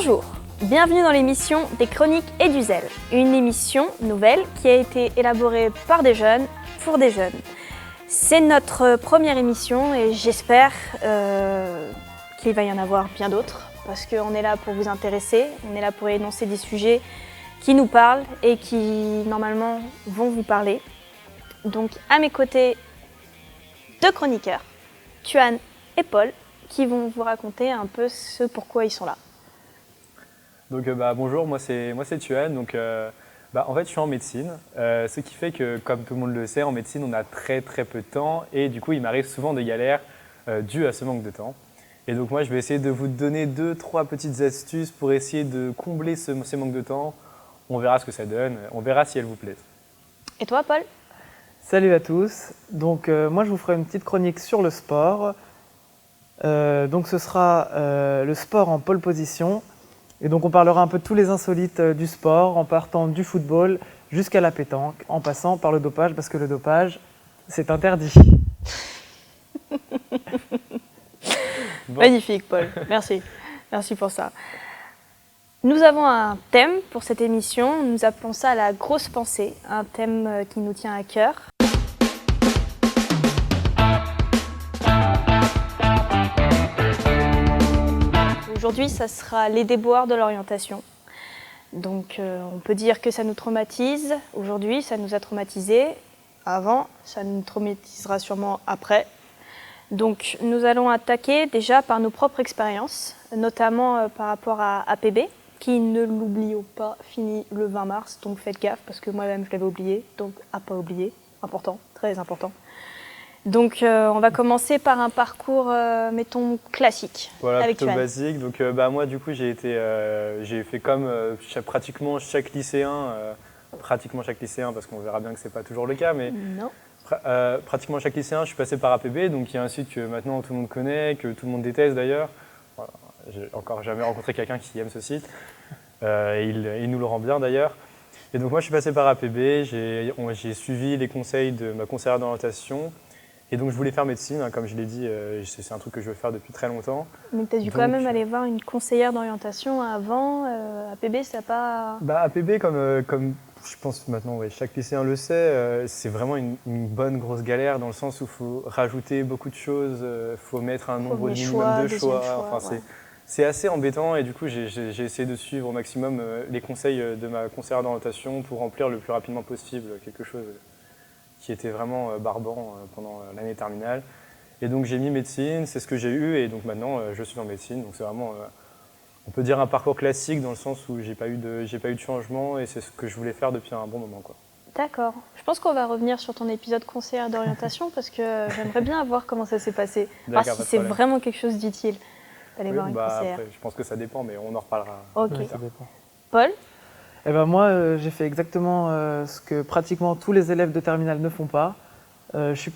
Bonjour, bienvenue dans l'émission des Chroniques et du Zèle, une émission nouvelle qui a été élaborée par des jeunes pour des jeunes. C'est notre première émission et j'espère qu'il va y en avoir bien d'autres parce qu'on est là pour vous intéresser, on est là pour énoncer des sujets qui nous parlent et qui normalement vont vous parler. Donc à mes côtés, deux chroniqueurs, Tuan et Paul, qui vont vous raconter un peu ce pourquoi ils sont là. Donc bonjour, moi c'est Tuan. Donc en fait je suis en médecine, ce qui fait que comme tout le monde le sait, en médecine on a très peu de temps et du coup il m'arrive souvent des galères dues à ce manque de temps. Et donc moi je vais essayer de vous donner 2-3 petites astuces pour essayer de combler ces manques de temps. On verra ce que ça donne, on verra si elles vous plaisent. Et toi Paul ? Salut à tous, donc moi je vous ferai une petite chronique sur le sport. Donc ce sera le sport en pole position. Et donc on parlera un peu de tous les insolites du sport, en partant du football jusqu'à la pétanque, en passant par le dopage, parce que le dopage, c'est interdit. Bon. Magnifique Paul, merci pour ça. Nous avons un thème pour cette émission, nous appelons ça la grosse pensée, un thème qui nous tient à cœur. Aujourd'hui, ça sera les déboires de l'orientation. Donc on peut dire que ça nous traumatise. Aujourd'hui, ça nous a traumatisés. Avant, ça nous traumatisera sûrement après. Donc nous allons attaquer déjà par nos propres expériences, notamment par rapport à APB, qui, ne l'oublions pas, finit le 20 mars. Donc faites gaffe, parce que moi-même je l'avais oublié. Donc à pas oublier, important, très important. Donc on va commencer par un parcours, mettons, classique. Voilà, avec plutôt Tuan. basique. Donc moi du coup j'ai fait comme pratiquement chaque lycéen, parce qu'on verra bien que c'est pas toujours le cas, mais Non. pratiquement chaque lycéen, je suis passé par APB, donc il y a un site que maintenant tout le monde connaît, que tout le monde déteste d'ailleurs. Voilà, j'ai encore jamais rencontré quelqu'un qui aime ce site. Il nous le rend bien d'ailleurs. Et donc moi je suis passé par APB, j'ai suivi les conseils de ma conseillère d'orientation. Et donc je voulais faire médecine, hein, comme je l'ai dit, c'est un truc que je veux faire depuis très longtemps. Mais tu as dû quand même aller voir une conseillère d'orientation avant. APB, ça n'a pas... APB, comme je pense maintenant, ouais, chaque lycéen le sait, c'est vraiment une bonne grosse galère dans le sens où il faut rajouter beaucoup de choses, il faut mettre un nombre minimum de choix. Enfin, ouais. C'est assez embêtant et du coup j'ai essayé de suivre au maximum les conseils de ma conseillère d'orientation pour remplir le plus rapidement possible quelque chose qui était vraiment barbant pendant l'année terminale. Et donc j'ai mis médecine, c'est ce que j'ai eu et donc maintenant je suis en médecine. Donc c'est vraiment, on peut dire un parcours classique dans le sens où j'ai pas eu de changement et c'est ce que je voulais faire depuis un bon moment, quoi. D'accord. Je pense qu'on va revenir sur ton épisode conseillère d'orientation parce que j'aimerais bien voir comment ça s'est passé. Voir si c'est vraiment quelque chose d'utile d'aller voir une conseillère. Après, je pense que ça dépend, mais on en reparlera. Ok. Ouais, ça dépend. Paul ? Et ben moi j'ai fait exactement ce que pratiquement tous les élèves de terminale ne font pas. Je suis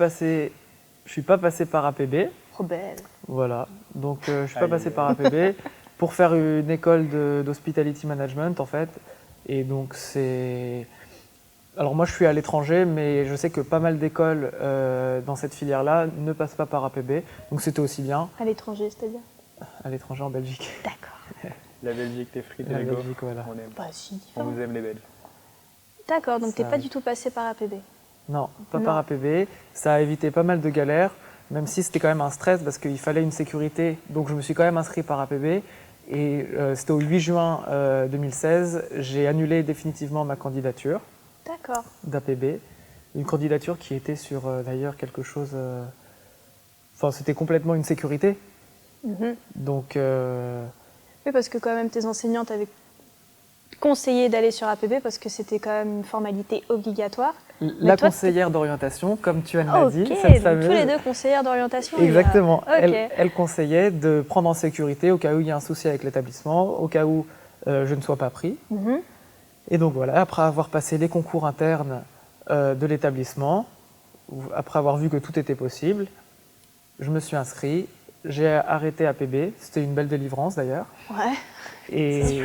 pas passé par APB. Rebelle. Voilà, donc je suis pas passé par APB pour faire une école d'hospitality management en fait. Et donc c'est... Alors moi je suis à l'étranger, mais je sais que pas mal d'écoles dans cette filière-là ne passent pas par APB. Donc c'était aussi bien. À l'étranger, c'est-à-dire ? À l'étranger en Belgique. D'accord. La Belgique, les frites et La les gaufres, Belgique, voilà. on aime. Pas si On différent. vous aime les Belges. D'accord, donc Ça t'es pas arrive. du tout passé par APB. Non, pas Non. par APB. Ça a évité pas mal de galères, même si c'était quand même un stress parce qu'il fallait une sécurité. Donc je me suis quand même inscrit par APB. Et c'était au 8 juin 2016, j'ai annulé définitivement ma candidature D'accord. d'APB. Une candidature qui était sur d'ailleurs quelque chose... Enfin, c'était complètement une sécurité. Donc... Oui, parce que quand même tes enseignants t'avaient conseillé d'aller sur APB parce que c'était quand même une formalité obligatoire. La toi, conseillère d'orientation, comme tu l'as dit, Ok, cette donc fameuse... tous les deux conseillères d'orientation. Exactement. Ok. Elle conseillait de prendre en sécurité au cas où il y a un souci avec l'établissement, au cas où je ne sois pas pris. Mhm. Et donc voilà, après avoir passé les concours internes de l'établissement, après avoir vu que tout était possible, je me suis inscrit. J'ai arrêté APB, c'était une belle délivrance d'ailleurs. Ouais. Et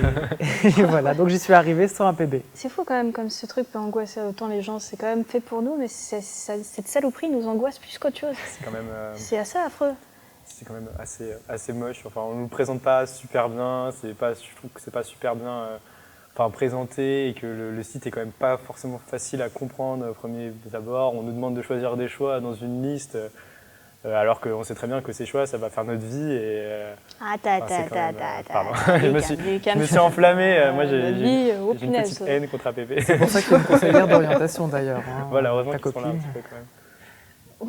voilà, donc j'y suis arrivé sans APB. C'est fou quand même comme ce truc peut angoisser autant les gens. C'est quand même fait pour nous, mais cette saloperie nous angoisse plus qu'autre chose. C'est quand même... C'est assez affreux. c'est quand même assez moche. Enfin, on ne nous le présente pas super bien, je trouve que c'est pas super bien présenté et que le site est quand même pas forcément facile à comprendre au premier abord. On nous demande de choisir des choix dans une liste alors qu'on sait très bien que ces choix, ça va faire notre vie. Pardon, je me suis enflammé. Moi, j'ai une petite haine contre APP. C'est pour ça qu'il y a une conseillère d'orientation d'ailleurs. Voilà, heureusement ta qu'ils sont là un copine. petit peu quand même.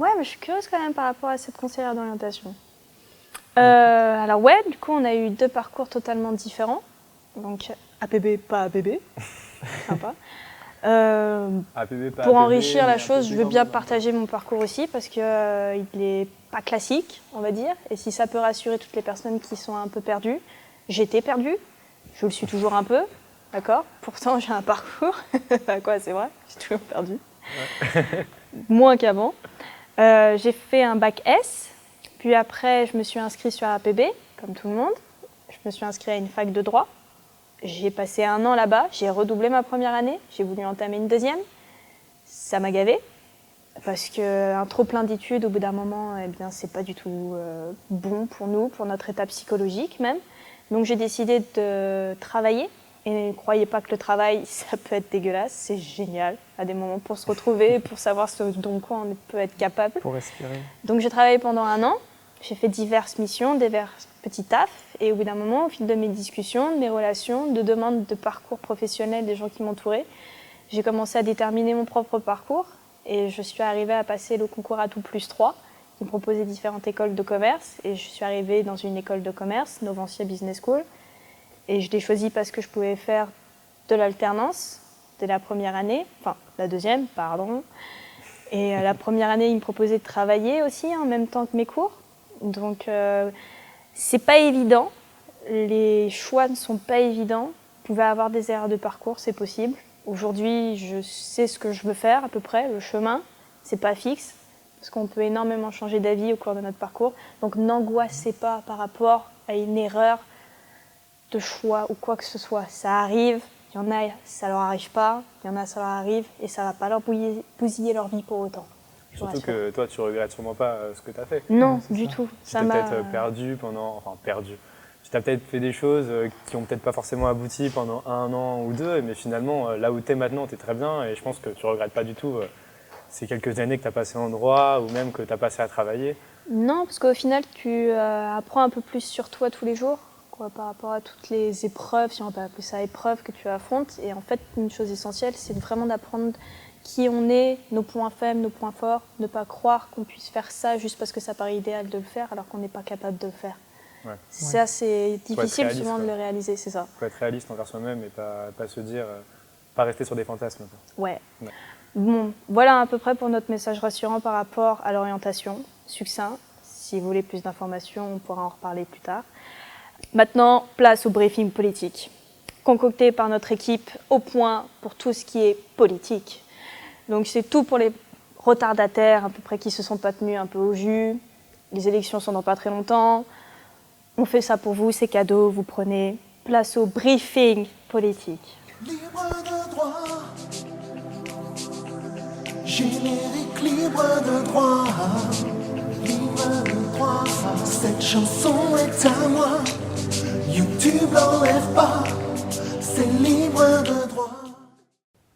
Ouais, mais je suis curieuse quand même par rapport à cette conseillère d'orientation. Alors ouais, du coup, on a eu 2 parcours totalement différents. Donc APB, pas APB. Sympa. Pour enrichir la chose, je veux bien partager mon parcours aussi parce qu'il n'est pas classique, on va dire. Et si ça peut rassurer toutes les personnes qui sont un peu perdues, j'étais perdue, je le suis toujours un peu, d'accord. Pourtant, j'ai un parcours. Quoi, c'est vrai, je suis toujours perdue. Ouais. Moins qu'avant. J'ai fait un bac S, puis après, je me suis inscrite sur APB, comme tout le monde. Je me suis inscrite à une fac de droit. J'ai passé 1 an là-bas, j'ai redoublé ma première année, j'ai voulu entamer une deuxième. Ça m'a gavée, parce qu'un trop plein d'études, au bout d'un moment, eh bien, c'est pas du tout bon pour nous, pour notre état psychologique même. Donc j'ai décidé de travailler. Et ne croyez pas que le travail, ça peut être dégueulasse, c'est génial à des moments pour se retrouver, pour savoir ce dont quoi on peut être capable. Pour respirer. Donc j'ai travaillé pendant 1 an, j'ai fait diverses missions, divers petits tafs, et au bout d'un moment, au fil de mes discussions, de mes relations, de demandes de parcours professionnel des gens qui m'entouraient, j'ai commencé à déterminer mon propre parcours, et je suis arrivée à passer le concours à tout+3, qui me proposait différentes écoles de commerce, et je suis arrivée dans une école de commerce, Novancia Business School, et je l'ai choisi parce que je pouvais faire de l'alternance dès la première année, enfin la deuxième, pardon. Et la première année, ils me proposaient de travailler aussi en même temps que mes cours. Donc c'est pas évident, les choix ne sont pas évidents. Vous pouvez avoir des erreurs de parcours, c'est possible. Aujourd'hui, je sais ce que je veux faire à peu près, le chemin, c'est pas fixe, parce qu'on peut énormément changer d'avis au cours de notre parcours. Donc n'angoissez pas par rapport à une erreur de choix ou quoi que ce soit. Ça arrive, il y en a, ça leur arrive pas, il y en a, ça leur arrive et ça va pas leur bousiller leur vie pour autant. Surtout que toi, tu regrettes sûrement pas ce que tu as fait. Non, du tout. Tu t'es peut-être perdu. Tu t'as peut-être fait des choses qui ont peut-être pas forcément abouti pendant 1 an ou 2, mais finalement, là où tu es maintenant, tu es très bien et je pense que tu regrettes pas du tout ces quelques années que tu as passées en droit ou même que tu as passé à travailler. Non, parce qu'au final, tu apprends un peu plus sur toi tous les jours. Par rapport à toutes les épreuves, si on peut appeler ça épreuves, que tu affrontes. Et en fait, une chose essentielle, c'est vraiment d'apprendre qui on est, nos points faibles, nos points forts, ne pas croire qu'on puisse faire ça juste parce que ça paraît idéal de le faire alors qu'on n'est pas capable de le faire. Ouais. Ça, c'est difficile souvent de le réaliser, c'est ça. Il faut être réaliste envers soi-même et pas se dire, pas rester sur des fantasmes. Ouais. Bon, voilà à peu près pour notre message rassurant par rapport à l'orientation, succinct. Si vous voulez plus d'informations, on pourra en reparler plus tard. Maintenant, place au briefing politique, concocté par notre équipe au point pour tout ce qui est politique. Donc c'est tout pour les retardataires à peu près qui se sont pas tenus un peu au jus. Les élections sont dans pas très longtemps. On fait ça pour vous, c'est cadeau, vous prenez. Place au briefing politique. Libre de droit, générique libre de droit, libre de droit. Cette chanson est à moi. YouTube l'enlève pas, c'est libre de droit.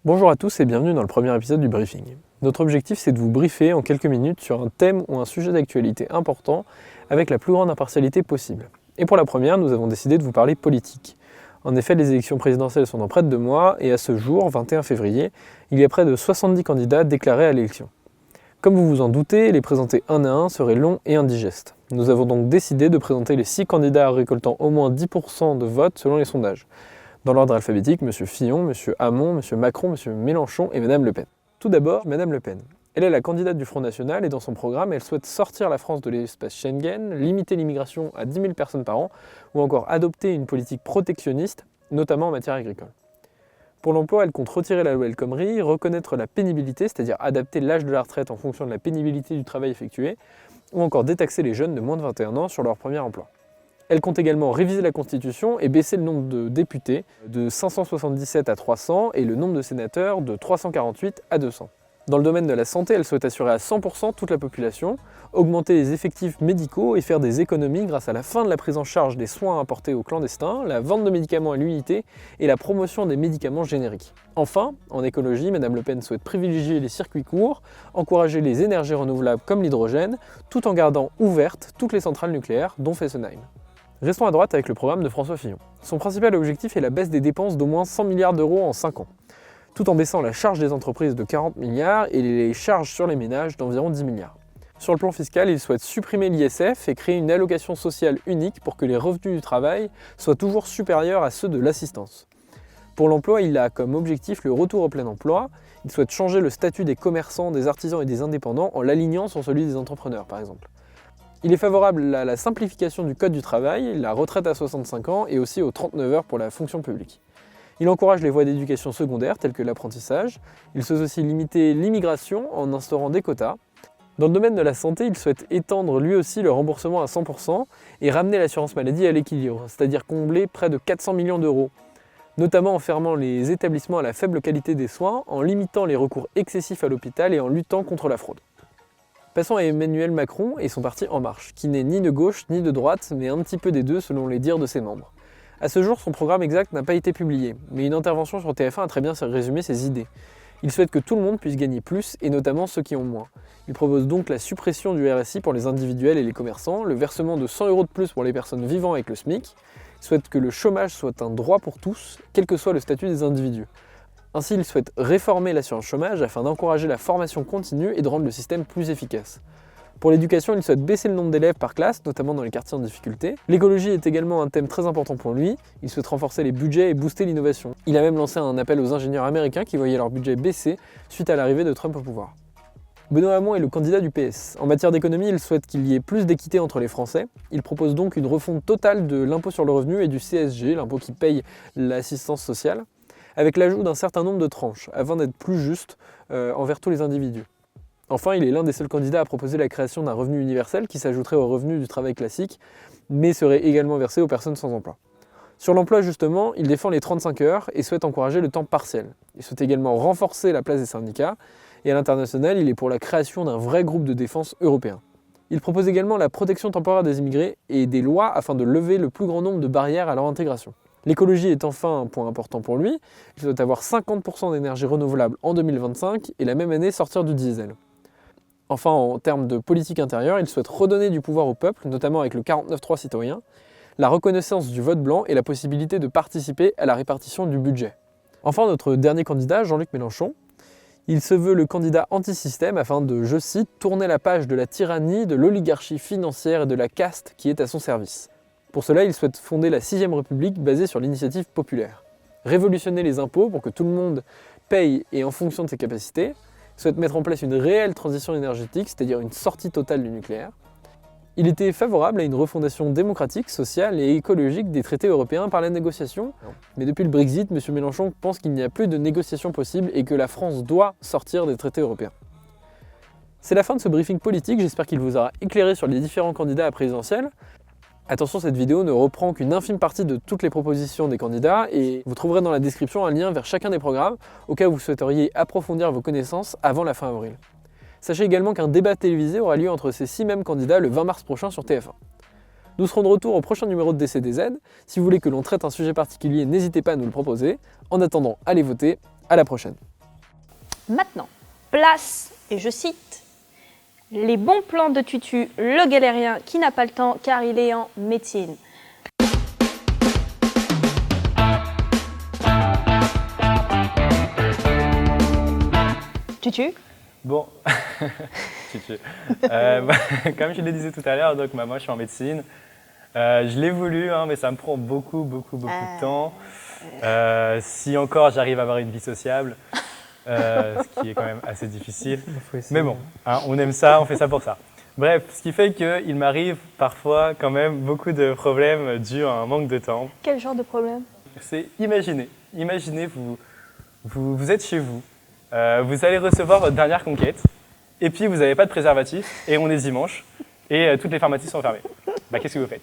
Bonjour à tous et bienvenue dans le premier épisode du briefing. Notre objectif, c'est de vous briefer en quelques minutes sur un thème ou un sujet d'actualité important avec la plus grande impartialité possible. Et pour la première, nous avons décidé de vous parler politique. En effet, les élections présidentielles sont dans près de 2 mois et à ce jour, 21 février, il y a près de 70 candidats déclarés à l'élection. Comme vous vous en doutez, les présenter un à un serait long et indigeste. Nous avons donc décidé de présenter les 6 candidats récoltant au moins 10% de votes selon les sondages. Dans l'ordre alphabétique, M. Fillon, M. Hamon, M. Macron, M. Mélenchon et Mme Le Pen. Tout d'abord, Mme Le Pen. Elle est la candidate du Front National et dans son programme, elle souhaite sortir la France de l'espace Schengen, limiter l'immigration à 10 000 personnes par an ou encore adopter une politique protectionniste, notamment en matière agricole. Pour l'emploi, elle compte retirer la loi El Khomri, reconnaître la pénibilité, c'est-à-dire adapter l'âge de la retraite en fonction de la pénibilité du travail effectué, ou encore détaxer les jeunes de moins de 21 ans sur leur premier emploi. Elle compte également réviser la Constitution et baisser le nombre de députés de 577 à 300 et le nombre de sénateurs de 348 à 200. Dans le domaine de la santé, elle souhaite assurer à 100% toute la population, augmenter les effectifs médicaux et faire des économies grâce à la fin de la prise en charge des soins apportés aux clandestins, la vente de médicaments à l'unité et la promotion des médicaments génériques. Enfin, en écologie, Mme Le Pen souhaite privilégier les circuits courts, encourager les énergies renouvelables comme l'hydrogène, tout en gardant ouvertes toutes les centrales nucléaires, dont Fessenheim. Restons à droite avec le programme de François Fillon. Son principal objectif est la baisse des dépenses d'au moins 100 milliards d'euros en 5 ans, tout en baissant la charge des entreprises de 40 milliards et les charges sur les ménages d'environ 10 milliards. Sur le plan fiscal, il souhaite supprimer l'ISF et créer une allocation sociale unique pour que les revenus du travail soient toujours supérieurs à ceux de l'assistance. Pour l'emploi, il a comme objectif le retour au plein emploi. Il souhaite changer le statut des commerçants, des artisans et des indépendants en l'alignant sur celui des entrepreneurs, par exemple. Il est favorable à la simplification du code du travail, la retraite à 65 ans et aussi aux 39 heures pour la fonction publique. Il encourage les voies d'éducation secondaire telles que l'apprentissage. Il souhaite aussi limiter l'immigration en instaurant des quotas. Dans le domaine de la santé, il souhaite étendre lui aussi le remboursement à 100% et ramener l'assurance maladie à l'équilibre, c'est-à-dire combler près de 400 millions d'euros, notamment en fermant les établissements à la faible qualité des soins, en limitant les recours excessifs à l'hôpital et en luttant contre la fraude. Passons à Emmanuel Macron et son parti En Marche, qui n'est ni de gauche ni de droite, mais un petit peu des deux selon les dires de ses membres. À ce jour, son programme exact n'a pas été publié, mais une intervention sur TF1 a très bien résumé ses idées. Il souhaite que tout le monde puisse gagner plus, et notamment ceux qui ont moins. Il propose donc la suppression du RSI pour les individuels et les commerçants, le versement de 100 € de plus pour les personnes vivant avec le SMIC. Il souhaite que le chômage soit un droit pour tous, quel que soit le statut des individus. Ainsi, il souhaite réformer l'assurance chômage afin d'encourager la formation continue et de rendre le système plus efficace. Pour l'éducation, il souhaite baisser le nombre d'élèves par classe, notamment dans les quartiers en difficulté. L'écologie est également un thème très important pour lui. Il souhaite renforcer les budgets et booster l'innovation. Il a même lancé un appel aux ingénieurs américains qui voyaient leur budget baisser suite à l'arrivée de Trump au pouvoir. Benoît Hamon est le candidat du PS. En matière d'économie, il souhaite qu'il y ait plus d'équité entre les Français. Il propose donc une refonte totale de l'impôt sur le revenu et du CSG, l'impôt qui paye l'assistance sociale, avec l'ajout d'un certain nombre de tranches, afin d'être plus juste envers tous les individus. Enfin, il est l'un des seuls candidats à proposer la création d'un revenu universel qui s'ajouterait au revenu du travail classique, mais serait également versé aux personnes sans emploi. Sur l'emploi justement, il défend les 35 heures et souhaite encourager le temps partiel. Il souhaite également renforcer la place des syndicats, et à l'international, il est pour la création d'un vrai groupe de défense européen. Il propose également la protection temporaire des immigrés et des lois afin de lever le plus grand nombre de barrières à leur intégration. L'écologie est enfin un point important pour lui. Il souhaite avoir 50% d'énergie renouvelable en 2025 et la même année sortir du diesel. Enfin, en termes de politique intérieure, il souhaite redonner du pouvoir au peuple, notamment avec le 49.3 citoyen, la reconnaissance du vote blanc et la possibilité de participer à la répartition du budget. Enfin, notre dernier candidat, Jean-Luc Mélenchon, il se veut le candidat anti-système afin de, je cite, tourner la page de la tyrannie, de l'oligarchie financière et de la caste qui est à son service. Pour cela, il souhaite fonder la 6ème République basée sur l'initiative populaire. Révolutionner les impôts pour que tout le monde paye et en fonction de ses capacités. Il souhaite mettre en place une réelle transition énergétique, c'est-à-dire une sortie totale du nucléaire. Il était favorable à une refondation démocratique, sociale et écologique des traités européens par la négociation. Mais depuis le Brexit, M. Mélenchon pense qu'il n'y a plus de négociation possible et que la France doit sortir des traités européens. C'est la fin de ce briefing politique, j'espère qu'il vous aura éclairé sur les différents candidats à la présidentielle. Attention, cette vidéo ne reprend qu'une infime partie de toutes les propositions des candidats et vous trouverez dans la description un lien vers chacun des programmes au cas où vous souhaiteriez approfondir vos connaissances avant la fin avril. Sachez également qu'un débat télévisé aura lieu entre ces 6 mêmes candidats le 20 mars prochain sur TF1. Nous serons de retour au prochain numéro de DCDZ. Si vous voulez que l'on traite un sujet particulier, n'hésitez pas à nous le proposer. En attendant, allez voter. À la prochaine. Maintenant, place, et je cite, les bons plans de Tutu, le galérien qui n'a pas le temps car il est en médecine. Tutu. Bon, comme je le disais tout à l'heure, donc moi je suis en médecine. Je l'ai voulu, mais ça me prend beaucoup de temps. Si encore j'arrive à avoir une vie sociable, ce qui est quand même assez difficile. Mais bon, on aime ça, on fait ça pour ça. Bref, ce qui fait qu'il m'arrive parfois quand même beaucoup de problèmes dus à un manque de temps. Quel genre de problème? C'est imaginez vous êtes chez vous. Vous allez recevoir votre dernière conquête, et puis vous n'avez pas de préservatif, et on est dimanche, et toutes les pharmacies sont fermées. Qu'est-ce que vous faites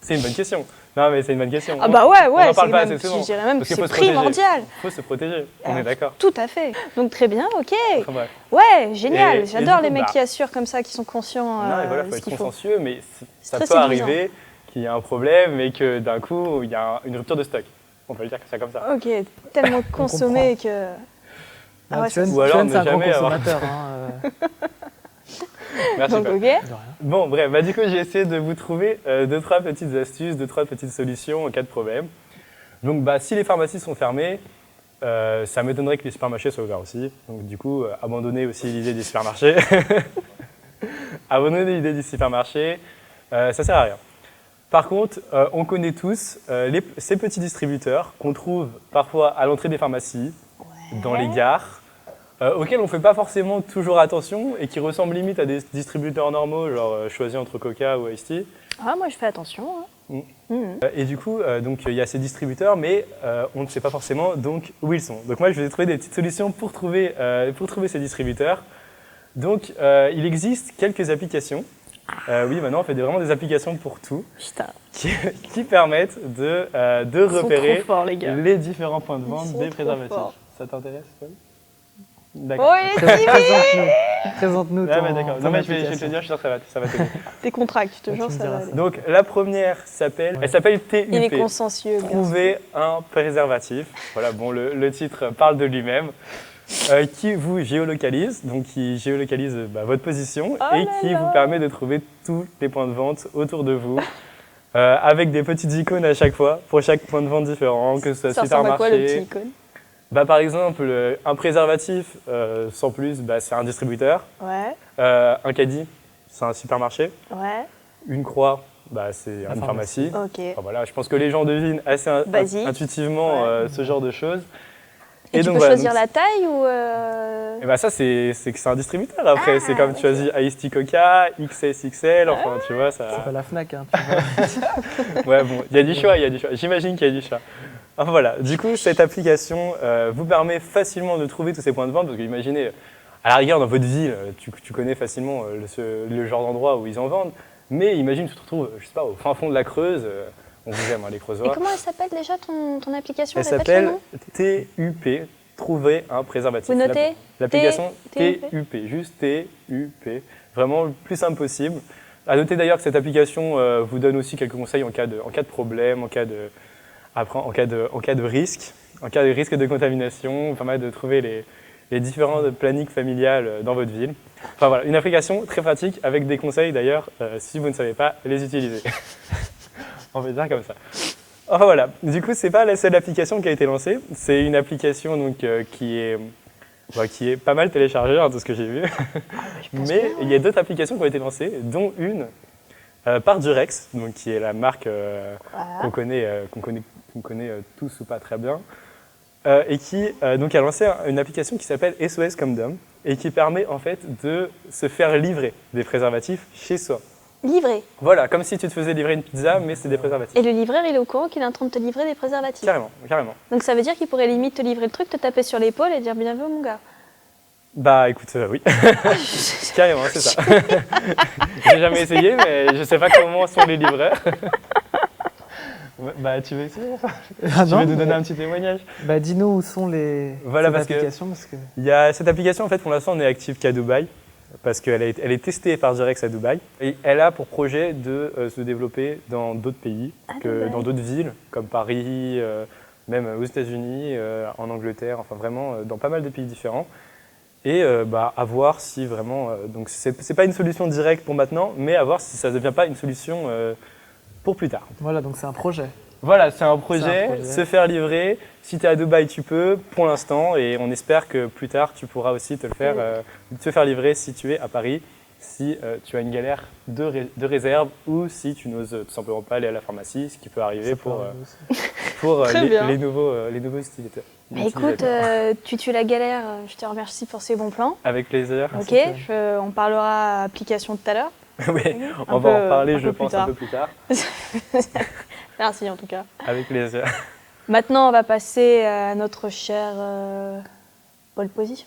C'est une bonne question. Non, mais c'est une bonne question. Ah bah ouais, on ouais, en parle c'est pas même, assez souvent. je dirais même que Parce qu'il c'est faut se protéger. primordial. Il faut se protéger, on Ah, est d'accord. Tout à fait. Donc très bien, ok. Enfin, bref. Ouais, génial. Et J'adore du les coup, mecs bah, qui assurent comme ça, qui sont conscients Non, et voilà, il de faut ce être qu'il faut. consciencieux, mais ça très peut séduisant. arriver qu'il y ait un problème et que d'un coup, il y a une rupture de stock. On peut le dire que c'est comme ça. Ok, tellement consommé que... Ah ouais, Tuan, Ou alors Tuan, c'est ne un grand jamais avoir- consommateur. Merci. Donc Paul. ok. De rien. Bon, bref, bah, du coup, j'ai essayé de vous trouver 2-3 petites astuces, 2-3 petites solutions en cas de problème. Donc, bah, si les pharmacies sont fermées, ça m'étonnerait que les supermarchés soient ouverts aussi. Donc, du coup, abandonnez aussi l'idée des supermarchés. Abandonnez l'idée des supermarchés, ça sert à rien. Par contre, on connaît tous ces petits distributeurs qu'on trouve parfois à l'entrée des pharmacies, dans les gares, auxquels on ne fait pas forcément toujours attention et qui ressemblent limite à des distributeurs normaux, genre choisir entre Coca ou Ice Tea. Ah, moi je fais attention. Hein. Et du coup, donc il y a ces distributeurs, mais on ne sait pas forcément donc où ils sont. Donc moi, je vais trouver des petites solutions pour trouver ces distributeurs. Donc, il existe quelques applications. Oui, maintenant, on fait vraiment des applications pour tout, Putain, qui permettent de ils sont repérer trop forts les gars. les différents points de Ils vente sont des trop préservatifs. forts. Ça t'intéresse, Paul? D'accord. Oui, Présente-nous Ah, ton, mais d'accord. ton Non, mais je vais te application. dire, je suis sûr que ça va t'aider. t'es contract, je te Ah, jure, tu me ça va diras aller. ça. Donc, la première elle s'appelle TUP. Il est consciencieux, le garçon. Trouver un préservatif. Voilà, bon, le titre parle de lui-même. Qui vous géolocalise, donc qui géolocalise votre position Oh et là qui là. vous permet de trouver tous les points de vente autour de vous, avec des petites icônes à chaque fois, pour chaque point de vente différent, que ce soit Ça ressemble à quoi le petit supermarché. icône? Par exemple, un préservatif, sans plus, c'est un distributeur. Ouais, Un caddie, c'est un supermarché. ouais, Une croix, c'est une pharmacie. ok. Enfin, voilà, je pense que les gens devinent assez Basique. intuitivement ce genre de choses. Et tu donc, peux voilà, choisir donc, la taille ou... et ça, c'est que c'est un distributeur après. C'est comme tu choisis Ice Tea Coca, XSXL, enfin tu vois, ça. C'est pas la Fnac, hein, tu vois. Ouais, bon, il y a du choix, J'imagine qu'il y a du choix. Enfin voilà, du coup, cette application vous permet facilement de trouver tous ces points de vente parce que imaginez, à la rigueur, dans votre ville, tu connais facilement le genre d'endroit où ils en vendent, mais imagine, tu te retrouves, je sais pas, au fin fond de la Creuse. On vous aime, hein, les Et Creusois. comment elle s'appelle déjà ton application? Elle Répète le s'appelle nom. TUP, Trouver un préservatif. Vous notez? L'application TUP. TUP, juste TUP, vraiment le plus simple possible. À noter d'ailleurs que cette application vous donne aussi quelques conseils en cas de problème, en cas de risque, en cas de risque de contamination, permet de trouver les différents plannings familiales dans votre ville. Enfin voilà, une application très pratique avec des conseils d'ailleurs si vous ne savez pas les utiliser. On va dire comme ça. Enfin voilà, du coup c'est pas la seule application qui a été lancée, c'est une application donc, qui est pas mal téléchargée, hein, de ce que j'ai vu. Mais il y a d'autres applications qui ont été lancées, dont une par Durex, donc, qui est la marque qu'on connaît tous ou pas très bien, et qui donc, a lancé une application qui s'appelle SOS Condom et qui permet en fait de se faire livrer des préservatifs chez soi. Livré. Voilà, comme si tu te faisais livrer une pizza, mais c'est des préservatifs. Et le livreur, il est au courant qu'il est en train de te livrer des préservatifs. Carrément, carrément. Donc ça veut dire qu'il pourrait limite te livrer le truc, te taper sur l'épaule et dire bienvenue mon gars. Écoute, oui. Carrément, c'est ça. J'ai jamais essayé, mais je sais pas comment sont les livreurs. Tu veux essayer? Ah Tu non, veux nous donner un petit témoignage? dis-nous où sont les Voilà, ces parce que- applications parce que Il y a cette application, en fait, pour l'instant, on est active qu'à Dubaï, parce qu'elle est testée par Durex à Dubaï. Et elle a pour projet de se développer dans d'autres pays, Dubaï. dans d'autres villes, comme Paris, même aux États-Unis, en Angleterre, enfin vraiment dans pas mal de pays différents. Et à voir si vraiment. Donc, c'est pas une solution directe pour maintenant, mais à voir si ça ne devient pas une solution pour plus tard. voilà, donc c'est un projet. Voilà, c'est un projet, projet. se faire livrer. Si tu es à Dubaï, tu peux, pour l'instant, et on espère que plus tard, tu pourras aussi te faire livrer si tu es à Paris, si tu as une galère de réserve ou si tu n'oses tout simplement pas aller à la pharmacie, ce qui peut arriver pour Très bien. les nouveaux utilisateurs. Bah écoute, tu tues la galère, je te remercie pour ces bons plans. Avec plaisir. Ok, on parlera application tout à l'heure. Oui, Un on va peu- en parler, un je peu plus pense, un tard. peu plus tard. Merci en tout cas. Avec plaisir. Maintenant, on va passer à notre cher pole position.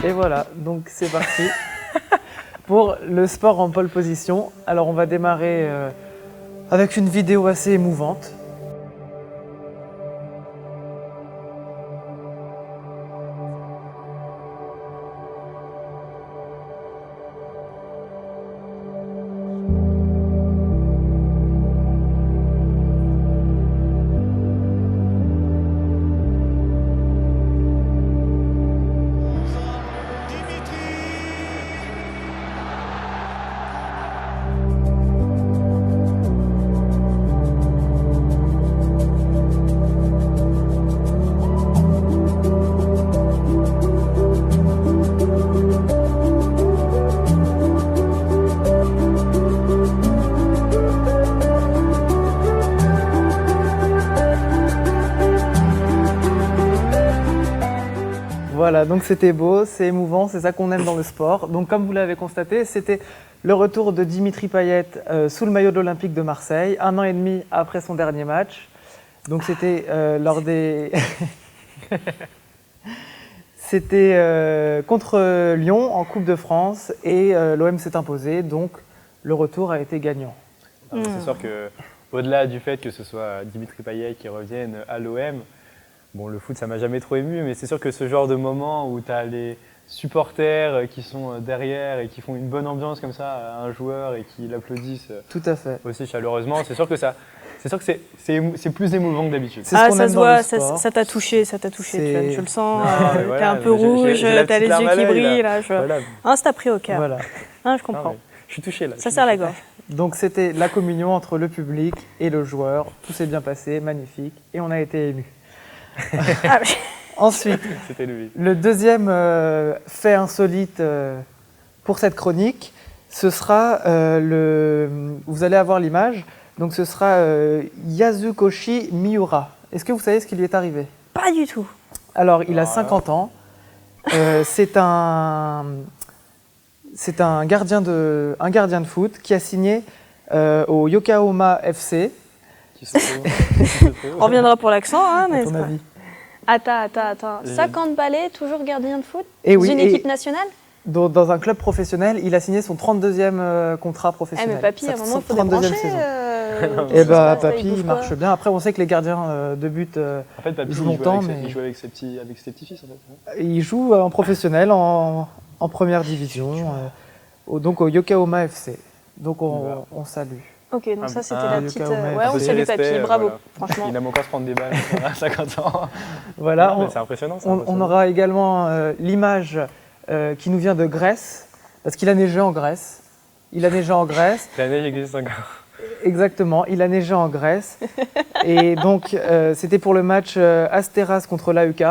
Et voilà, donc c'est parti pour le sport en pole position. Alors on va démarrer avec une vidéo assez émouvante. Voilà, donc c'était beau, c'est émouvant, c'est ça qu'on aime dans le sport. Donc comme vous l'avez constaté, c'était le retour de Dimitri Payet sous le maillot de l'Olympique de Marseille, 1 an et demi après son dernier match. Donc c'était lors des... C'était contre Lyon en Coupe de France et l'OM s'est imposé, donc le retour a été gagnant. C'est sûr qu'au-delà du fait que ce soit Dimitri Payet qui revienne à l'OM, bon, le foot, ça m'a jamais trop ému, mais c'est sûr que ce genre de moment où tu as les supporters qui sont derrière et qui font une bonne ambiance comme ça à un joueur et qui l'applaudissent Tout à fait. aussi chaleureusement, c'est sûr que c'est plus émouvant que d'habitude. C'est ce qu'on ça aime se dans voit, le sport. ça t'a touché, tu le sens, Non, mais t'es voilà, un peu j'ai rouge, la t'as les petite larme yeux à qui l'œil, brillent, là. là. Voilà. Ah, ça t'a pris au cœur. Voilà. Ah, je Non, comprends. mais je suis touché là. Ça serre la gorge. Donc c'était la communion entre le public et le joueur. Tout s'est bien passé, magnifique, et on a été émus. Ah, oui. Ensuite, C'était lui. le deuxième fait insolite pour cette chronique, ce sera vous allez avoir l'image, donc ce sera Yasukoshi Miura. Est-ce que vous savez ce qui lui est arrivé? Pas du tout. Alors, il a 50 ans. C'est un gardien de foot qui a signé au Yokohama FC. On reviendra pour l'accent, hein, À n'est-ce ton pas? avis? Attends. 50 balais, toujours gardien de foot? Et oui, Une et- équipe nationale? Dans un club professionnel, il a signé son 32e contrat Eh, professionnel. mais papy, à un Sa moment, il faut 32e débrancher. saison. Qu'est-ce Et qui se bah, passe, là, papy, bouffe il quoi marche bien. Après, on sait que les gardiens de but, En fait, Papy, joue longtemps, mais il joue avec ses petits-fils en fait. il joue en professionnel, en première division, donc au Yokohama FC. Donc on salue. Ok, donc ça c'était Un la petite. Yokohama Ouais, on FC. salue Respect, papy, bravo, voilà. franchement. Il aime encore se prendre des balles à 50 ans. Voilà, Non, mais c'est impressionnant. c'est on impressionnant. aura également l'image qui nous vient de Grèce, parce qu'il a neigé en Grèce. Il a neigé en Grèce. La neige existe encore. Exactement, il a neigé en Grèce. Et donc, c'était pour le match Asteras contre l'AEK.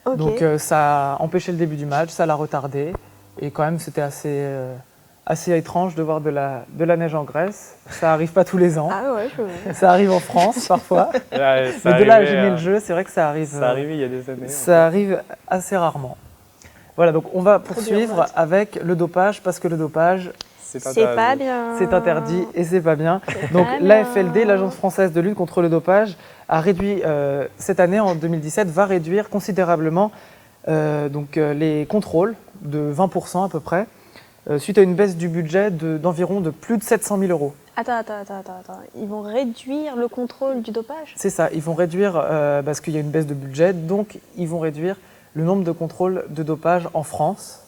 Ok. Donc, ça a empêché le début du match, ça l'a retardé. Et quand même, c'était assez étrange de voir de la neige en Grèce. Ça arrive pas tous les ans. Ah ouais, Ça arrive en France, parfois. Là, ça Mais de là à arrivait, j'aimais le jeu, c'est vrai que ça arrive. Ça arrivait il y a des années. Ça arrive assez rarement. Voilà, donc on va poursuivre dommage. avec le dopage, parce que le dopage, C'est pas bien. c'est interdit et c'est pas bien. Donc pas l'AFLD, bien. l'Agence française de lutte contre le dopage, a réduit cette année, en 2017, va réduire considérablement les contrôles de 20% à peu près, suite à une baisse du budget d'environ de plus de 700 000 euros. Attends. Ils vont réduire le contrôle du dopage? C'est ça, ils vont réduire, parce qu'il y a une baisse de budget, donc ils vont réduire le nombre de contrôles de dopage en France,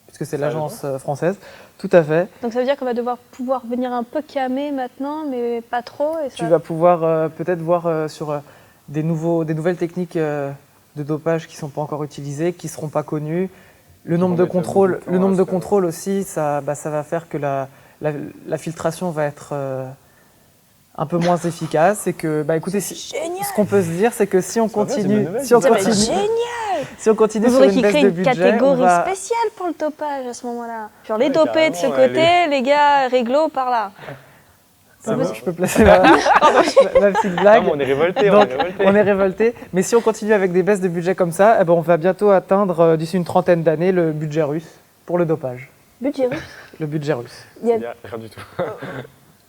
puisque c'est l'agence française, tout à fait. Donc ça veut dire qu'on va devoir pouvoir venir un peu camer maintenant, mais pas trop. Et ça... Tu vas pouvoir peut-être voir sur des nouvelles techniques de dopage qui ne sont pas encore utilisées, qui ne seront pas connues. Le nombre de contrôles aussi, ça va faire que la filtration va être un peu moins efficace. Et que, écoutez, Génial. ce qu'on peut se dire, c'est que si on C'est vrai, c'est une continue, bonne nouvelle. si on Ça va être continue, génial. si on continue Vous sur voudrez une qu'ils baisse créent de une budget, on catégorie va... spéciale pour le dopage à ce moment-là. Genre les Ouais, dopés de ce carrément, côté, les gars réglo par là. Ça va. Je peux placer ma petite blague. Non, mais on est révoltés, Donc, on est révoltés. on est révolté. Mais si on continue avec des baisses de budget comme ça, on va bientôt atteindre, d'ici une trentaine d'années, le budget russe pour le dopage. Budget russe. Le budget russe. Il y a- Il y a rien du tout.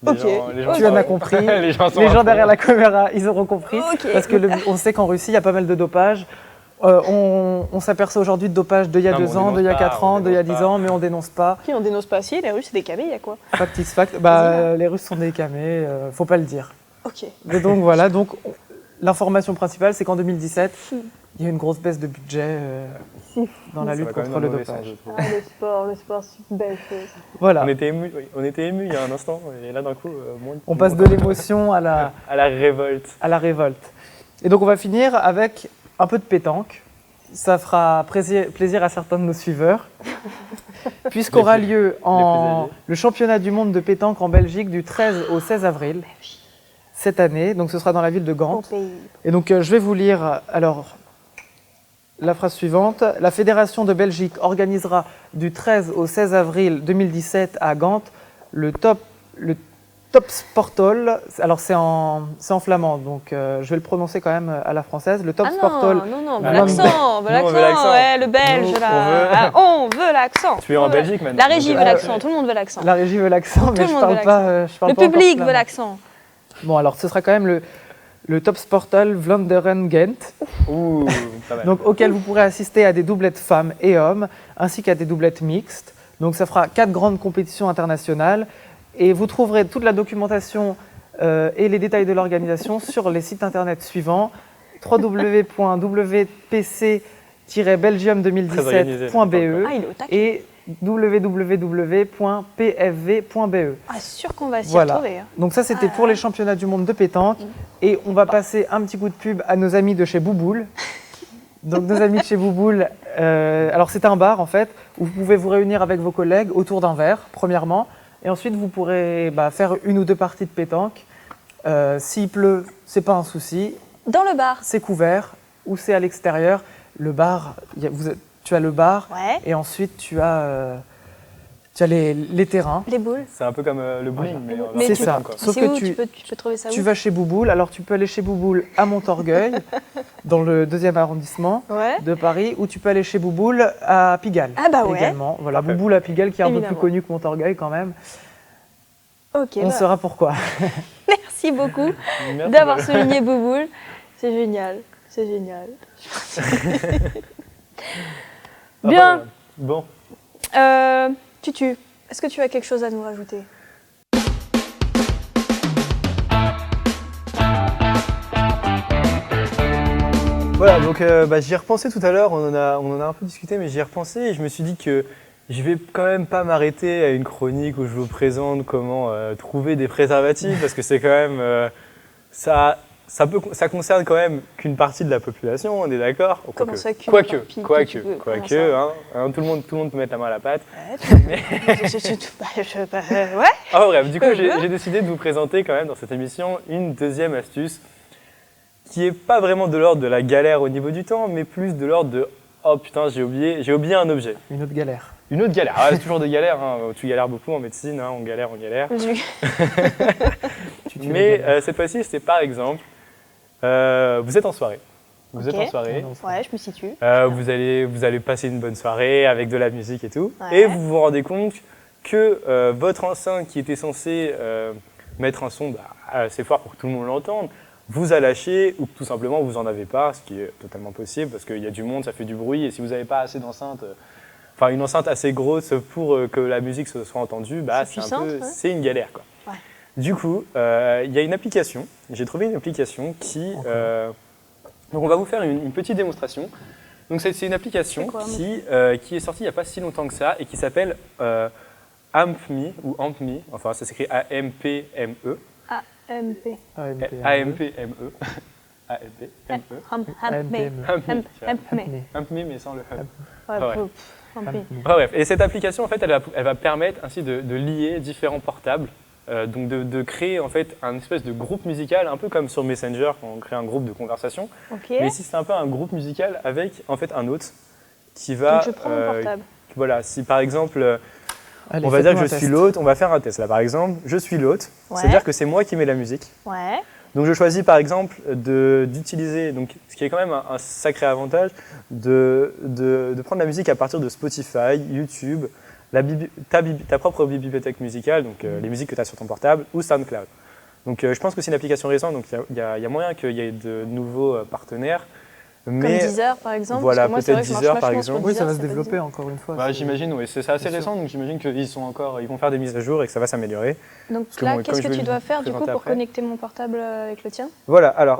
Ok. Les gens Tu en sont- as compris. Les gens sont Les gens à derrière fond. la caméra, ils auront compris. Ok. Parce que on sait qu'en Russie, il y a pas mal de dopage. On s'aperçoit aujourd'hui de dopage d'il y a Non, mais 2 on ans, d'il y a dénonce 4 pas, ans, on d'il y a dénonce 10 ans, mais on dénonce pas. Qui on dénonce pas si, les Russes c'est des camés, il y a quoi? Fact is fact. Vas-y, Les Russes sont des camés, faut pas le dire. Ok. Mais donc voilà, l'information principale, c'est qu'en 2017, il y a une grosse baisse de budget dans la Ça va lutte quand même contre dans le mauvais sens, dopage. je trouve. Le sport, c'est une belle chose. Voilà, On était ému il y a un instant, et là d'un coup, on passe de l'émotion à la révolte. révolte. Et donc on va finir avec un peu de pétanque. Ça fera plaisir à certains de nos suiveurs. Puisqu'aura lieu le championnat du monde de pétanque en Belgique du 13 au 16 avril cette année. Donc ce sera dans la ville de Bon Gand. pays. Et donc je vais vous lire alors la phrase suivante. La Fédération de Belgique organisera du 13 au 16 avril 2017 à Gand le Top Sportol. Alors c'est en flamand, donc je vais le prononcer quand même à la française. Le Top Sportol. Non, Ah, l'accent, nous, on veut l'accent. ouais, le belge Nous, là. On veut l'accent. Tu es en Belgique maintenant. La régie donc, veut l'accent, tout le monde veut l'accent. La régie veut l'accent, Tout mais le je monde parle veut pas. Je parle Le pas encore public flamand. veut l'accent. Bon, alors ce sera quand même le Top Sportal Vlaanderen Gent, Ouh, pas mal. donc auquel vous pourrez assister à des doublettes femmes et hommes, ainsi qu'à des doublettes mixtes. Donc ça fera 4 grandes compétitions internationales, et vous trouverez toute la documentation et les détails de l'organisation sur les sites internet suivants: www.pc-belgium2017.be Ah, il est au taquet. et www.pfv.be. Ah, sûr qu'on va s'y Voilà. retrouver. Hein. Donc ça, c'était pour les championnats du monde de pétanque. Et on va passer un petit coup de pub à nos amis de chez Bouboule. Donc nos amis de chez Bouboule, alors c'est un bar en fait, où vous pouvez vous réunir avec vos collègues autour d'un verre, premièrement. Et ensuite, vous pourrez faire 1 ou 2 parties de pétanque. S'il pleut, c'est pas un souci. Dans le bar. C'est couvert ou c'est à l'extérieur. Le bar, tu as le bar Ouais. et ensuite tu as les terrains. Les boules. C'est un peu comme le bowling, mais Mais C'est tu- ça. quoi. Sauf C'est que où tu peux trouver ça où? Tu vas chez Bouboule, alors tu peux aller chez Bouboule à Montorgueil, dans le 2e arrondissement Ouais. de Paris, ou tu peux aller chez Bouboule à Pigalle. Ah bah ouais. Également. Voilà, Parfait. Bouboule à Pigalle qui est un peu Évidemment. plus connu que Montorgueil quand même. Ok. On bah, saura pourquoi. Merci beaucoup Merci, d'avoir Paul. souligné Bouboule. C'est génial. C'est génial. Ah, Bien. bah, bon. Tutu, est-ce que tu as quelque chose à nous rajouter? Voilà, donc j'y ai repensé tout à l'heure, on en a un peu discuté, mais j'y ai repensé et je me suis dit que je vais quand même pas m'arrêter à une chronique où je vous présente comment trouver des préservatifs, parce que c'est quand même ça concerne quand même qu'une partie de la population, on est d'accord? Comment ça, qu'une Quoique, partie, comment ça tout le monde peut mettre la main à la pâte. Ouais. Ouais. Ah, bref, du coup j'ai décidé de vous présenter quand même dans cette émission une deuxième astuce qui est pas vraiment de l'ordre de la galère au niveau du temps, mais plus de l'ordre de oh putain j'ai oublié un objet. Une autre galère. Une autre galère, c'est toujours des galères, hein. Tu galères beaucoup en médecine, hein. On galère. Mais cette fois-ci c'est par exemple, vous êtes en soirée. Vous êtes Ok. en soirée. Ouais, je me situe. Vous allez passer une bonne soirée avec de la musique et tout. Ouais. Et vous vous rendez compte que votre enceinte qui était censée mettre un son assez fort pour que tout le monde l'entende, vous a lâché ou que tout simplement vous en avez pas, ce qui est totalement possible parce qu'il y a du monde, ça fait du bruit et si vous n'avez pas assez d'enceinte, une enceinte assez grosse pour que la musique se soit entendue, c'est une galère quoi. Ouais. Du coup, il y a une application, j'ai trouvé une application qui... donc on va vous faire une petite démonstration. Donc c'est une application qui est sortie il n'y a pas si longtemps que ça et qui s'appelle AmpMe ou AmpMe, enfin ça s'écrit A-M-P-M-E. MP. A-M-P-M-E. A-M-P-M-E. AmpMe mais sans le hub. Bref, et cette application en fait elle va permettre ainsi de lier différents portables. Donc de créer en fait un espèce de groupe musical, un peu comme sur Messenger quand on crée un groupe de conversation. Ok. Mais ici c'est un peu un groupe musical avec en fait un autre qui va. Donc je prends mon portable. Voilà, si par exemple Allez, on va dire que faites-moi je un suis test. l'hôte, on va faire un test là par exemple, je suis l'hôte, Ouais. c'est-à-dire que c'est moi qui mets la musique. Ouais. Donc je choisis par exemple d'utiliser, donc ce qui est quand même un sacré avantage, de prendre la musique à partir de Spotify, YouTube, ta propre bibliothèque musicale, donc les musiques que tu as sur ton portable, ou SoundCloud. Donc je pense que c'est une application récente, donc il y a moyen qu'il y ait de nouveaux partenaires. Mais Comme Deezer par exemple. voilà, parce que moi, c'est vrai peut-être que je marche Deezer, par vachement sur exemple. Oui, ça va se s'appelle développer Deezer. encore une fois. bah, c'est- j'imagine, oui, c'est assez sûr. récent, donc j'imagine qu'ils vont faire des mises à jour et que ça va s'améliorer. Donc Parce que là, bon, qu'est-ce comme que je tu vais dois le faire du coup présenter pour après. connecter mon portable avec le tien? Voilà, alors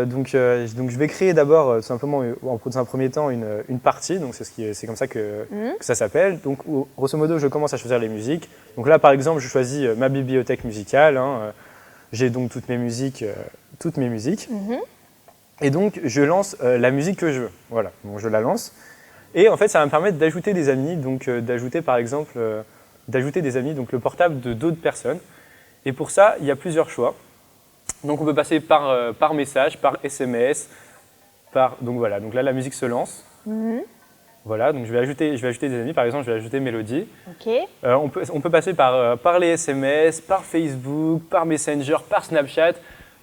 donc je vais créer d'abord tout simplement dans un premier temps une partie, donc c'est comme ça que ça s'appelle. Donc grosso modo, je commence à choisir les musiques. Donc là, par exemple, je choisis ma bibliothèque musicale. J'ai donc toutes mes musiques. Mhm. Et donc, je lance la musique que je veux. Voilà, donc je la lance. Et en fait, ça va me permettre d'ajouter des amis, donc d'ajouter par exemple, d'ajouter des amis, donc le portable de d'autres personnes. Et pour ça, il y a plusieurs choix. Donc, on peut passer par message, par SMS, donc voilà, donc là, la musique se lance. Mhm. Voilà, donc je vais ajouter des amis, par exemple, je vais ajouter Mélodie. Ok. On peut passer par les SMS, par Facebook, par Messenger, par Snapchat.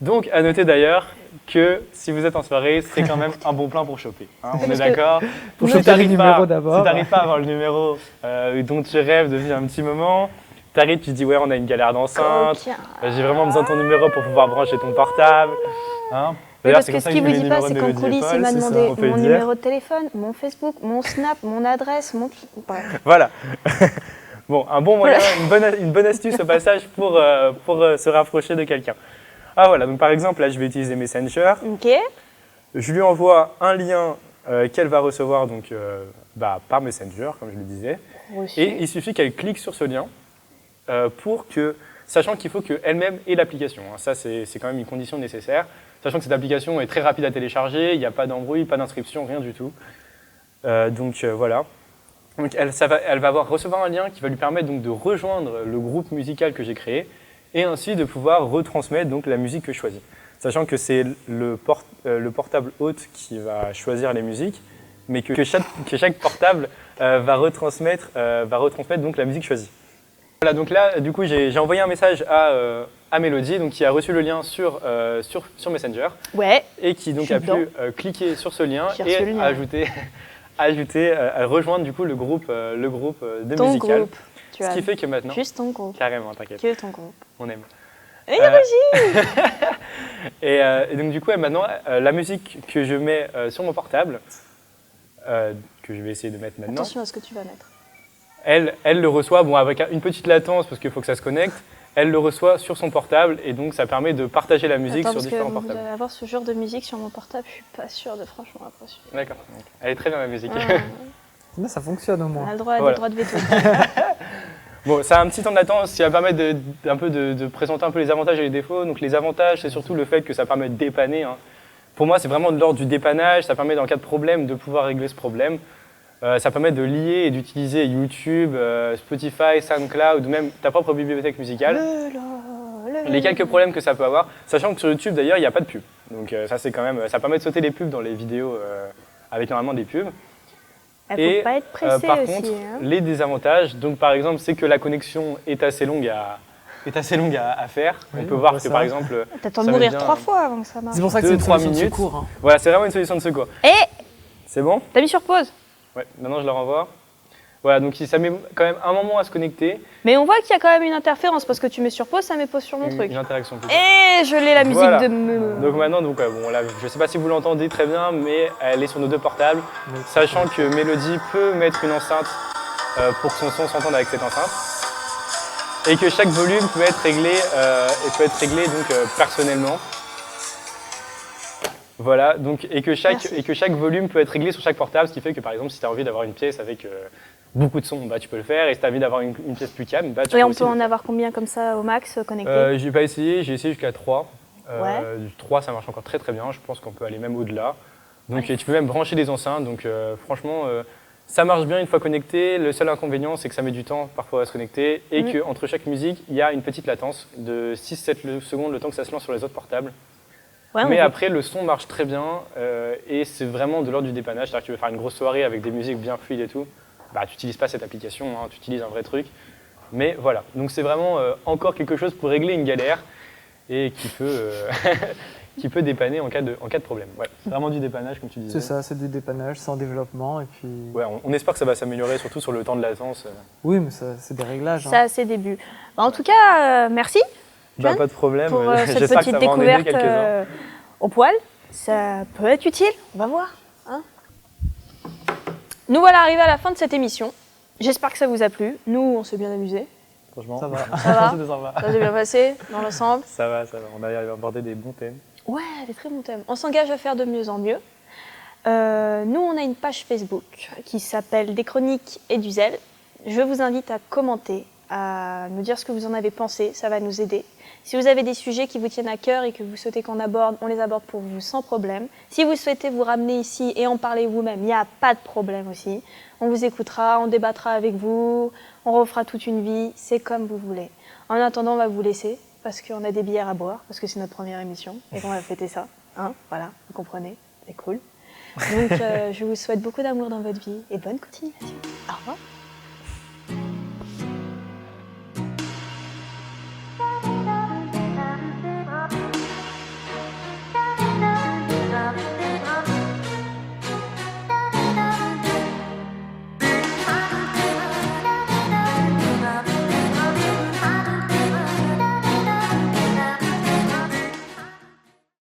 Donc, à noter d'ailleurs que si vous êtes en soirée, c'est quand même un bon plan pour choper. Hein, on est Parce que- d'accord. Pour Si choper t'arrives les pas- numéros d'abord. Si t'arrives pas à avoir le numéro dont tu rêves depuis un petit moment, t'arrives, tu te dis ouais, on a une galère d'enceinte. Coquin. J'ai vraiment besoin de ton numéro pour pouvoir brancher ton portable. Hein. Oui, D'ailleurs, parce c'est que comme ce ça qu'il que vous j'ai dit les pas, numéros c'est de qu'en Mélodie et coulisses, Paul, il m'a c'est ça, demandé on peut mon le dire. numéro de téléphone, mon Facebook, mon Snap, mon adresse, mon... Bref. Voilà. Bon, un bon moyen, une bonne astuce au passage pour se rapprocher de quelqu'un. Ah voilà, donc par exemple, là je vais utiliser Messenger. Ok. Je lui envoie un lien qu'elle va recevoir donc, par Messenger, comme je le disais. Reçu. Et il suffit qu'elle clique sur ce lien pour que, sachant qu'il faut qu'elle-même ait l'application. Hein, ça, c'est quand même une condition nécessaire. Sachant que cette application est très rapide à télécharger, il n'y a pas d'embrouille, pas d'inscription, rien du tout. Voilà. Donc elle va recevoir un lien qui va lui permettre donc de rejoindre le groupe musical que j'ai créé et ainsi de pouvoir retransmettre donc la musique que je choisis. Sachant que c'est le portable hôte qui va choisir les musiques, mais que chaque portable va retransmettre donc la musique choisie. Voilà, donc là, du coup, j'ai envoyé un message à Mélodie, donc qui a reçu le lien sur Messenger Ouais. et qui donc Je suis a dedans. pu cliquer sur ce lien J'ai reçu le et lien. rejoindre du coup le groupe de Ton musical. groupe. Tu Ce as qui fait que maintenant, juste ton groupe. carrément, t'inquiète, Que ton groupe. on aime. Et la magie. Et donc du coup, maintenant, la musique que je mets sur mon portable, que je vais essayer de mettre maintenant, Attention à ce que tu vas mettre. elle le reçoit, bon, avec une petite latence parce qu'il faut que ça se connecte, elle le reçoit sur son portable et donc ça permet de partager la musique Attends, sur parce que différents vous portables. allez avoir ce genre de musique sur mon portable, je suis pas sûre de franchement apprécier. D'accord, elle est très bien la musique. Là, ça fonctionne au On moins. a le droit à Voilà. des droits de veto. Bon, ça a un petit temps de latence qui va permettre de présenter un peu les avantages et les défauts. Donc les avantages, c'est surtout le fait que ça permet de dépanner. Hein. Pour moi, c'est vraiment de l'ordre du dépannage. Ça permet, dans le cas de problème, de pouvoir régler ce problème. Ça permet de lier et d'utiliser YouTube, Spotify, SoundCloud, ou même ta propre bibliothèque musicale. Les quelques problèmes que ça peut avoir, sachant que sur YouTube, d'ailleurs, il n'y a pas de pub. Donc ça, c'est quand même, ça permet de sauter les pubs dans les vidéos avec normalement des pubs. Il Et, faut pas être pressé par aussi. contre, Hein. les désavantages, donc par exemple, c'est que la connexion est assez longue à faire. Oui, on peut voir on que voit par ça. exemple, T'attends ça de met mourir bien 3 fois avant que ça marche. C'est pour ça que c'est une 2-3 solution de minutes. secours. Hein. Voilà, c'est vraiment une solution de secours. Et C'est bon? t'as mis sur pause. Ouais, maintenant je le renvoie. Voilà, donc ça met quand même un moment à se connecter, Mais on voit qu'il y a quand même une interférence parce que tu mets sur pause, ça met pause sur mon truc. une interaction plutôt. Et je l'ai la musique Voilà. de me. Donc maintenant, bon, là, je ne sais pas si vous l'entendez très bien, mais elle est sur nos deux portables, sachant que Mélodie peut mettre une enceinte pour que son son s'entende avec cette enceinte, et que chaque volume peut être réglé, personnellement. Voilà, donc, et que chaque volume peut être réglé sur chaque portable, ce qui fait que par exemple, si tu as envie d'avoir une pièce avec beaucoup de sons, bah, tu peux le faire, et si tu as envie d'avoir une pièce plus calme, bah, tu Et peux on aussi peut le en faire. avoir combien comme ça au max connecté? J'ai pas essayé, j'ai essayé jusqu'à 3. Ouais. 3 ça marche encore très très bien, je pense qu'on peut aller même au-delà. Donc tu peux même brancher des enceintes, donc franchement ça marche bien une fois connecté. Le seul inconvénient c'est que ça met du temps parfois à se connecter et qu'entre chaque musique il y a une petite latence de 6-7 secondes le temps que ça se lance sur les autres portables. Ouais, Mais on peut- après le son marche très bien et c'est vraiment de l'ordre du dépannage, c'est-à-dire que tu veux faire une grosse soirée avec des musiques bien fluides et tout, bah tu n'utilises pas cette application, hein, tu utilises un vrai truc. Mais voilà, donc c'est vraiment encore quelque chose pour régler une galère et qui peut, qui peut dépanner en cas de problème. Ouais, c'est vraiment du dépannage comme tu disais. C'est ça, c'est du dépannage sans développement. Et puis... Ouais, on espère que ça va s'améliorer, surtout sur le temps de latence. Oui, mais ça, c'est des réglages. Ça, Hein. c'est début. Bah, en tout cas, merci Bah, pas de problème, pour cette j'espère que petite ça va en aider découverte quelques-uns. au poil. Ça peut être utile, on va voir. Hein? Nous voilà arrivés à la fin de cette émission. J'espère que ça vous a plu. Nous, on s'est bien amusés. Franchement, Ça va. Ça va? C'était sympa. Ça s'est bien passé dans l'ensemble. ça va. On a abordé des bons thèmes. Ouais, des très bons thèmes. On s'engage à faire de mieux en mieux. Nous, on a une page Facebook qui s'appelle Des chroniques et du zèle. Je vous invite à commenter, à nous dire ce que vous en avez pensé. Ça va nous aider. Si vous avez des sujets qui vous tiennent à cœur et que vous souhaitez qu'on aborde, on les aborde pour vous sans problème. Si vous souhaitez vous ramener ici et en parler vous-même, il n'y a pas de problème aussi. On vous écoutera, on débattra avec vous, on refera toute une vie, c'est comme vous voulez. En attendant, on va vous laisser parce qu'on a des bières à boire, parce que c'est notre première émission et qu'on va fêter ça. Hein, voilà, vous comprenez, c'est cool. Donc je vous souhaite beaucoup d'amour dans votre vie et bonne continuation. Au revoir.